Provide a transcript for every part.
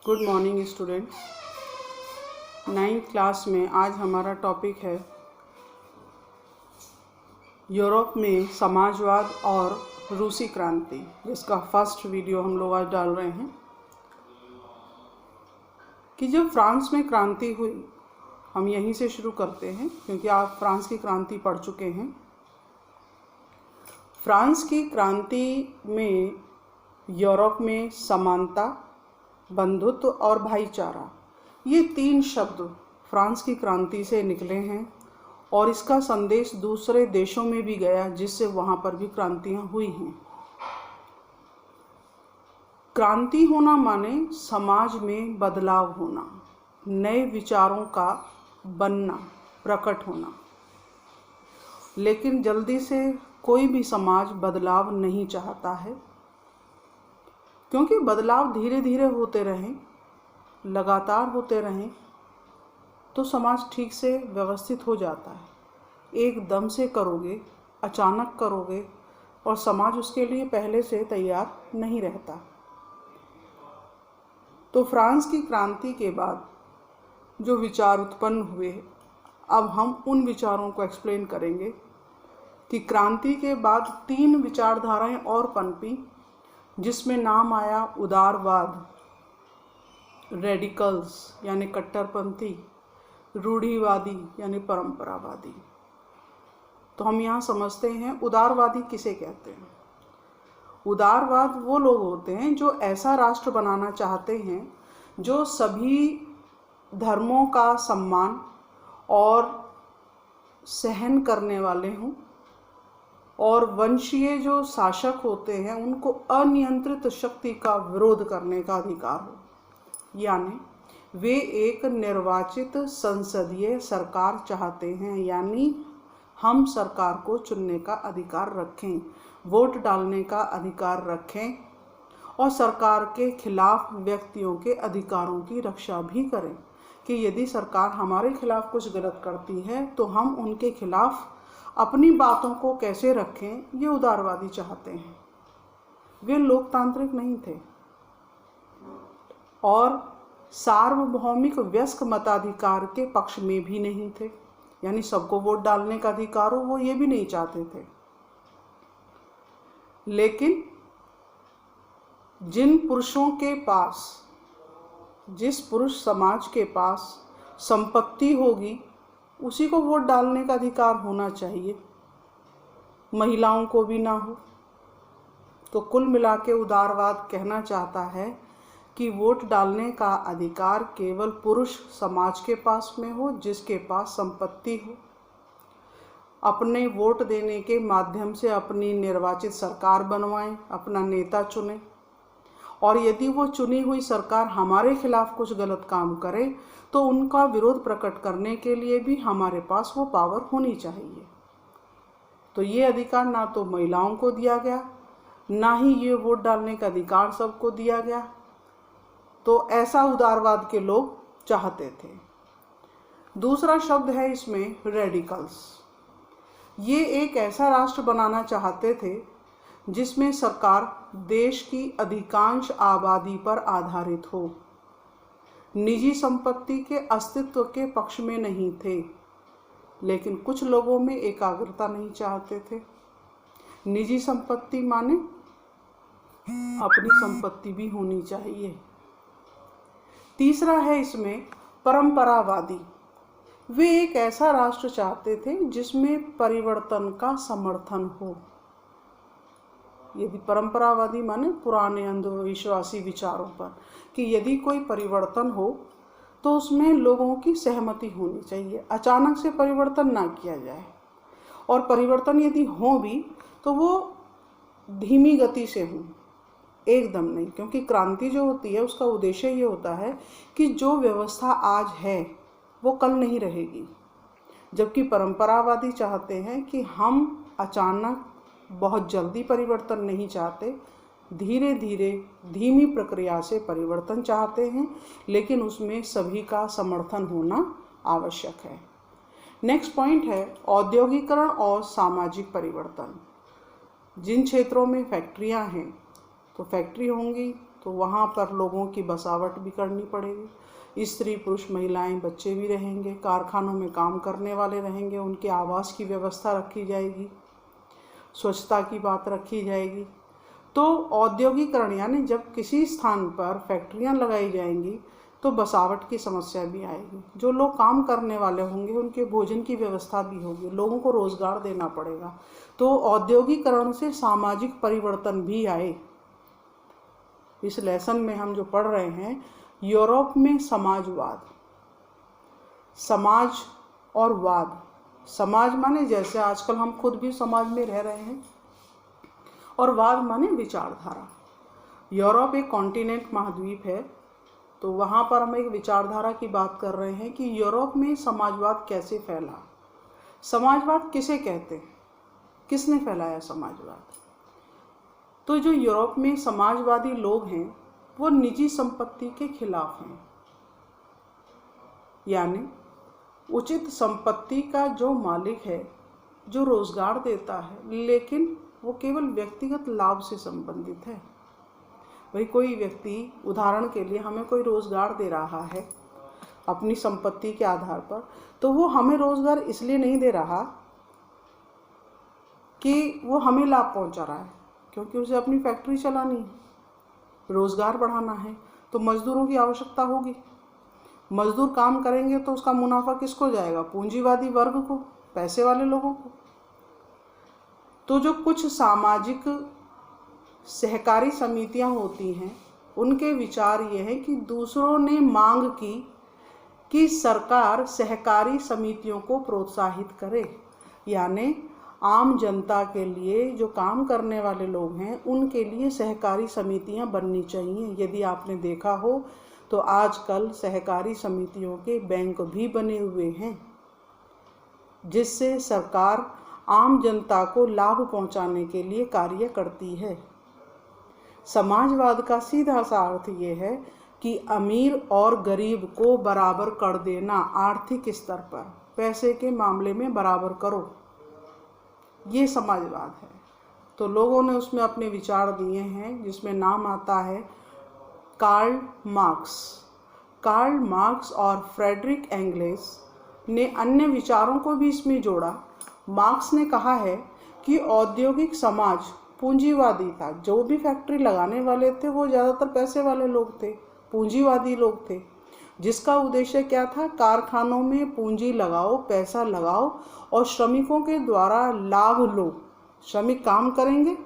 Good morning students. 9th class में आज हमारा टॉपिक है यूरोप में समाजवाद और रूसी क्रांति, जिसका फर्स्ट वीडियो हम लोग आज डाल रहे हैं। कि जब फ्रांस में क्रांति हुई, हम यहीं से शुरू करते हैं क्योंकि आप फ्रांस की क्रांति पढ़ चुके हैं। फ्रांस की क्रांति में यूरोप में समानता, बंधुत्व और भाईचारा, ये 3 शब्द फ्रांस की क्रांति से निकले हैं और इसका संदेश दूसरे देशों में भी गया, जिससे वहाँ पर भी क्रांतियाँ हुई हैं। क्रांति होना माने समाज में बदलाव होना, नए विचारों का बनना, प्रकट होना। लेकिन जल्दी से कोई भी समाज बदलाव नहीं चाहता है, क्योंकि बदलाव धीरे धीरे होते रहें, लगातार होते रहें तो समाज ठीक से व्यवस्थित हो जाता है। एकदम से करोगे, अचानक करोगे और समाज उसके लिए पहले से तैयार नहीं रहता। तो फ्रांस की क्रांति के बाद जो विचार उत्पन्न हुए, अब हम उन विचारों को एक्सप्लेन करेंगे कि क्रांति के बाद 3 विचारधाराएं और पनपी, जिसमें नाम आया उदारवाद, रेडिकल्स यानी कट्टरपंथी, रूढ़िवादी यानी परंपरावादी। तो हम यहाँ समझते हैं उदारवादी किसे कहते हैं। उदारवाद वो लोग होते हैं जो ऐसा राष्ट्र बनाना चाहते हैं जो सभी धर्मों का सम्मान और सहन करने वाले हों, और वंशीय जो शासक होते हैं उनको अनियंत्रित शक्ति का विरोध करने का अधिकार हो। यानी वे एक निर्वाचित संसदीय सरकार चाहते हैं, यानी हम सरकार को चुनने का अधिकार रखें, वोट डालने का अधिकार रखें और सरकार के खिलाफ व्यक्तियों के अधिकारों की रक्षा भी करें कि यदि सरकार हमारे खिलाफ कुछ गलत करती है तो हम उनके खिलाफ अपनी बातों को कैसे रखें, ये उदारवादी चाहते हैं। वे लोकतांत्रिक नहीं थे और सार्वभौमिक वयस्क मताधिकार के पक्ष में भी नहीं थे, यानी सबको वोट डालने का अधिकार हो, वो ये भी नहीं चाहते थे। लेकिन जिस पुरुष समाज के पास संपत्ति होगी उसी को वोट डालने का अधिकार होना चाहिए, महिलाओं को भी ना हो। तो कुल मिला के उदारवाद कहना चाहता है कि वोट डालने का अधिकार केवल पुरुष समाज के पास में हो, जिसके पास संपत्ति हो, अपने वोट देने के माध्यम से अपनी निर्वाचित सरकार बनवाएं, अपना नेता चुनें, और यदि वो चुनी हुई सरकार हमारे खिलाफ कुछ गलत काम करे तो उनका विरोध प्रकट करने के लिए भी हमारे पास वो पावर होनी चाहिए। तो ये अधिकार ना तो महिलाओं को दिया गया, ना ही ये वोट डालने का अधिकार सबको दिया गया। तो ऐसा उदारवाद के लोग चाहते थे। दूसरा शब्द है इसमें रेडिकल्स। ये एक ऐसा राष्ट्र बनाना चाहते थे जिसमें सरकार देश की अधिकांश आबादी पर आधारित हो, निजी संपत्ति के अस्तित्व के पक्ष में नहीं थे, लेकिन कुछ लोगों में एकाग्रता नहीं चाहते थे। निजी संपत्ति माने अपनी संपत्ति भी होनी चाहिए। तीसरा है इसमें परंपरावादी। वे एक ऐसा राष्ट्र चाहते थे जिसमें परिवर्तन का समर्थन हो। यदि परंपरावादी माने पुराने अंधविश्वासी विचारों पर, कि यदि कोई परिवर्तन हो तो उसमें लोगों की सहमति होनी चाहिए, अचानक से परिवर्तन ना किया जाए, और परिवर्तन यदि हो भी तो वो धीमी गति से हो, एकदम नहीं। क्योंकि क्रांति जो होती है उसका उद्देश्य ये होता है कि जो व्यवस्था आज है वो कल नहीं रहेगी, जबकि परंपरावादी चाहते हैं कि हम अचानक बहुत जल्दी परिवर्तन नहीं चाहते, धीरे धीरे धीमी प्रक्रिया से परिवर्तन चाहते हैं, लेकिन उसमें सभी का समर्थन होना आवश्यक है। नेक्स्ट पॉइंट है औद्योगिकरण और सामाजिक परिवर्तन। जिन क्षेत्रों में फैक्ट्रियां हैं तो फैक्ट्री होंगी, तो वहाँ पर लोगों की बसावट भी करनी पड़ेगी। स्त्री पुरुष महिलाएं बच्चे भी रहेंगे, कारखानों में काम करने वाले रहेंगे, उनके आवास की व्यवस्था रखी जाएगी, स्वच्छता की बात रखी जाएगी। तो औद्योगिकरण यानी जब किसी स्थान पर फैक्ट्रियां लगाई जाएंगी तो बसावट की समस्या भी आएगी। जो लोग काम करने वाले होंगे उनके भोजन की व्यवस्था भी होगी, लोगों को रोजगार देना पड़ेगा। तो औद्योगिकरण से सामाजिक परिवर्तन भी आए। इस लेसन में हम जो पढ़ रहे हैं, यूरोप में समाजवाद, समाज और वाद, समाज माने जैसे आजकल हम खुद भी समाज में रह रहे हैं, और वाद माने विचारधारा। यूरोप एक कॉन्टिनेंट महाद्वीप है, तो वहाँ पर हम एक विचारधारा की बात कर रहे हैं कि यूरोप में समाजवाद कैसे फैला। समाजवाद किसे कहते हैं, किसने फैलाया समाजवाद? तो जो यूरोप में समाजवादी लोग हैं वो निजी संपत्ति के खिलाफ हैं, यानी उचित संपत्ति का जो मालिक है, जो रोजगार देता है, लेकिन वो केवल व्यक्तिगत लाभ से संबंधित है। भाई कोई व्यक्ति उदाहरण के लिए हमें कोई रोजगार दे रहा है अपनी संपत्ति के आधार पर, तो वो हमें रोजगार इसलिए नहीं दे रहा कि वो हमें लाभ पहुंचा रहा है, क्योंकि उसे अपनी फैक्ट्री चलानी है, रोजगार बढ़ाना है, तो मजदूरों की आवश्यकता होगी। मजदूर काम करेंगे तो उसका मुनाफा किसको जाएगा? पूंजीवादी वर्ग को, पैसे वाले लोगों को। तो जो कुछ सामाजिक सहकारी समितियां होती हैं, उनके विचार ये है कि दूसरों ने मांग की कि सरकार सहकारी समितियों को प्रोत्साहित करे, यानी आम जनता के लिए जो काम करने वाले लोग हैं उनके लिए सहकारी समितियां बननी चाहिए। यदि आपने देखा हो तो आजकल सहकारी समितियों के बैंक भी बने हुए हैं, जिससे सरकार आम जनता को लाभ पहुंचाने के लिए कार्य करती है। समाजवाद का सीधा सा अर्थ ये है कि अमीर और गरीब को बराबर कर देना, आर्थिक स्तर पर पैसे के मामले में बराबर करो, ये समाजवाद है। तो लोगों ने उसमें अपने विचार दिए हैं, जिसमें नाम आता है कार्ल मार्क्स। कार्ल मार्क्स और फ्रेडरिक एंगेल्स ने अन्य विचारों को भी इसमें जोड़ा। मार्क्स ने कहा है कि औद्योगिक समाज पूंजीवादी था, जो भी फैक्ट्री लगाने वाले थे वो ज़्यादातर पैसे वाले लोग थे, पूंजीवादी लोग थे, जिसका उद्देश्य क्या था? कारखानों में पूंजी लगाओ, पैसा लगाओ और श्रमिकों के द्वारा लाभ लो। श्रमिक काम करेंगे,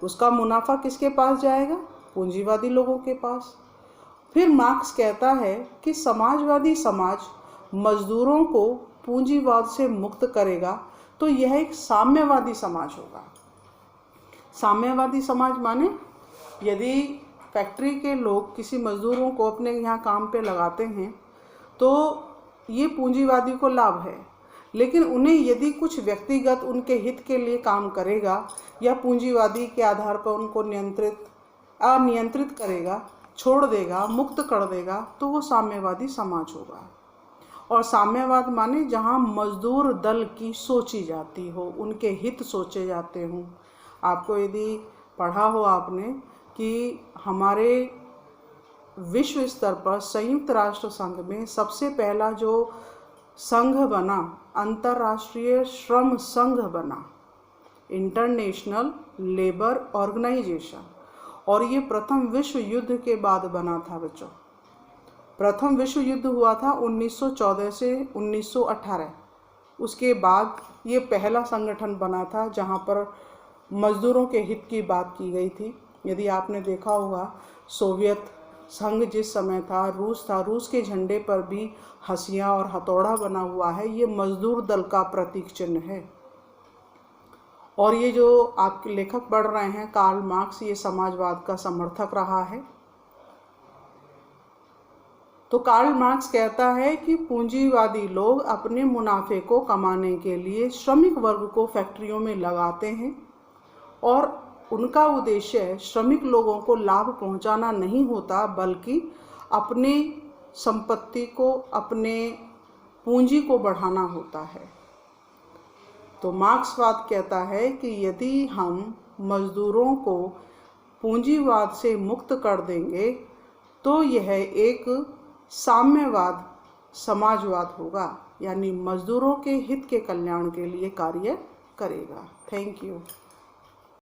उसका मुनाफा किसके पास जाएगा? पूंजीवादी लोगों के पास। फिर मार्क्स कहता है कि समाजवादी समाज मजदूरों को पूंजीवाद से मुक्त करेगा, तो यह एक साम्यवादी समाज होगा। साम्यवादी समाज माने यदि फैक्ट्री के लोग किसी मजदूरों को अपने यहाँ काम पे लगाते हैं तो ये पूंजीवादी को लाभ है, लेकिन उन्हें यदि कुछ व्यक्तिगत उनके हित के लिए काम करेगा या पूंजीवादी के आधार पर उनको अनियंत्रित करेगा, छोड़ देगा, मुक्त कर देगा, तो वो साम्यवादी समाज होगा। और साम्यवाद माने जहाँ मजदूर दल की सोची जाती हो, उनके हित सोचे जाते हों। आपको यदि पढ़ा हो आपने कि हमारे विश्व स्तर पर संयुक्त राष्ट्र संघ में सबसे पहला जो संघ बना, अंतर्राष्ट्रीय श्रम संघ बना, इंटरनेशनल लेबर ऑर्गेनाइजेशन, और ये प्रथम विश्व युद्ध के बाद बना था बच्चों। प्रथम विश्व युद्ध हुआ था 1914 से 1918। उसके बाद ये पहला संगठन बना था जहाँ पर मजदूरों के हित की बात की गई थी। यदि आपने देखा होगा सोवियत संघ जिस समय था, रूस के झंडे पर भी हंसिया और हथौड़ा बना हुआ है, ये मजदूर दल का प्रतीक चिन्ह है। और ये जो आपके लेखक पढ़ रहे हैं कार्ल मार्क्स, ये समाजवाद का समर्थक रहा है। तो कार्ल मार्क्स कहता है कि पूंजीवादी लोग अपने मुनाफे को कमाने के लिए श्रमिक वर्ग को फैक्ट्रियों में लगाते हैं और उनका उद्देश्य श्रमिक लोगों को लाभ पहुंचाना नहीं होता, बल्कि अपने संपत्ति को, अपने पूंजी को बढ़ाना होता है। तो मार्क्सवाद कहता है कि यदि हम मजदूरों को पूंजीवाद से मुक्त कर देंगे तो यह एक साम्यवाद समाजवाद होगा, यानी मजदूरों के हित के कल्याण के लिए कार्य करेगा। Thank you.